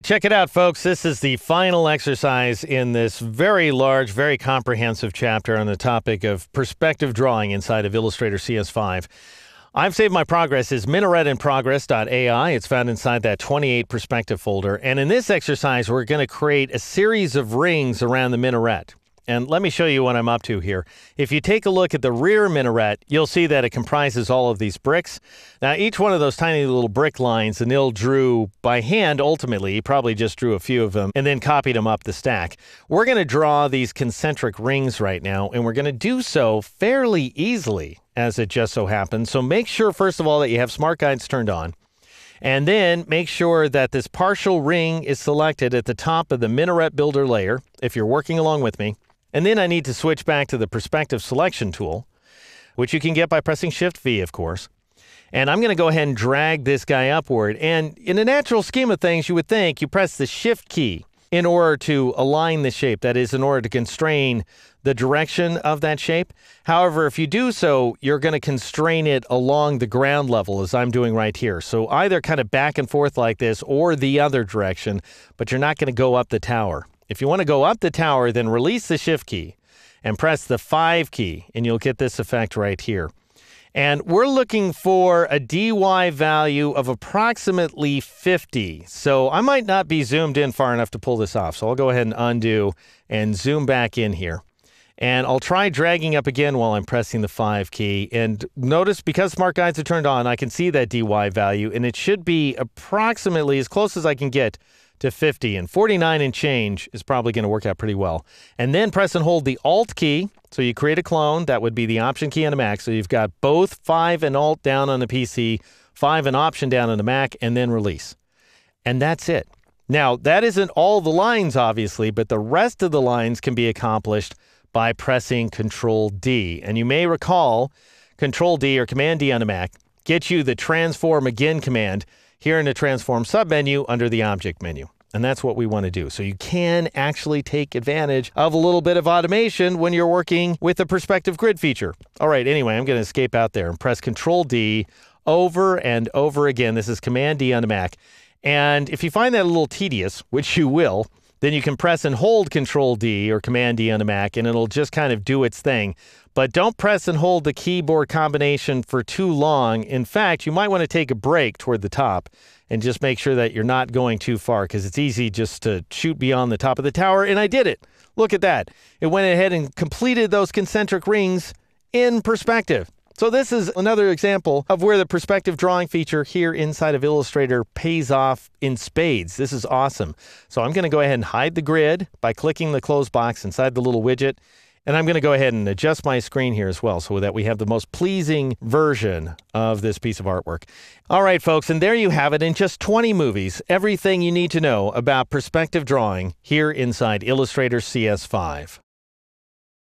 Check it out, folks. This is the final exercise in this very large, very comprehensive chapter on the topic of perspective drawing inside of Illustrator CS5. I've saved my progress is minaretinprogress.ai. It's found inside that 28 perspective folder. And in this exercise, we're going to create a series of rings around the minaret. And let me show you what I'm up to here. If you take a look at the rear minaret, you'll see that it comprises all of these bricks. Now, each one of those tiny little brick lines, Anil drew by hand ultimately. He probably just drew a few of them and then copied them up the stack. We're going to draw these concentric rings right now, and we're going to do so fairly easily, as it just so happens. So make sure, first of all, that you have Smart Guides turned on. And then make sure that this partial ring is selected at the top of the minaret builder layer, if you're working along with me. And then I need to switch back to the perspective selection tool, which you can get by pressing Shift-V, of course. And I'm going to go ahead and drag this guy upward. And in a natural scheme of things, you would think you press the Shift key in order to align the shape. That is, in order to constrain the direction of that shape. However, if you do so, you're going to constrain it along the ground level, as I'm doing right here. So either kind of back and forth like this or the other direction, but you're not going to go up the tower. If you want to go up the tower, then release the Shift key and press the 5 key, and you'll get this effect right here. And we're looking for a dy value of approximately 50. So I might not be zoomed in far enough to pull this off. So I'll go ahead and undo and zoom back in here. And I'll try dragging up again while I'm pressing the 5 key. And notice, because Smart Guides are turned on, I can see that dy value, and it should be approximately as close as I can get to 50, and 49 and change is probably going to work out pretty well. And then press and hold the Alt key, so you create a clone. That would be the Option key on the Mac. So you've got both 5 and Alt down on the PC, 5 and Option down on the Mac, and then release. And that's it. Now, that isn't all the lines, obviously, but the rest of the lines can be accomplished by pressing Control-D. And you may recall Control-D or Command-D on the Mac gets you the Transform Again command here in the Transform submenu under the Object menu. And that's what we want to do. So you can actually take advantage of a little bit of automation when you're working with the Perspective Grid feature. All right, anyway, I'm going to escape out there and press Control-D over and over again. This is Command-D on the Mac. And if you find that a little tedious, which you will, then you can press and hold Control-D or Command-D on the Mac, and it'll just kind of do its thing. But don't press and hold the keyboard combination for too long. In fact, you might want to take a break toward the top and just make sure that you're not going too far, because it's easy just to shoot beyond the top of the tower. And I did it. Look at that. It went ahead and completed those concentric rings in perspective. So this is another example of where the perspective drawing feature here inside of Illustrator pays off in spades. This is awesome. So I'm going to go ahead and hide the grid by clicking the close box inside the little widget. And I'm going to go ahead and adjust my screen here as well so that we have the most pleasing version of this piece of artwork. All right, folks, and there you have it in just 20 movies. Everything you need to know about perspective drawing here inside Illustrator CS5.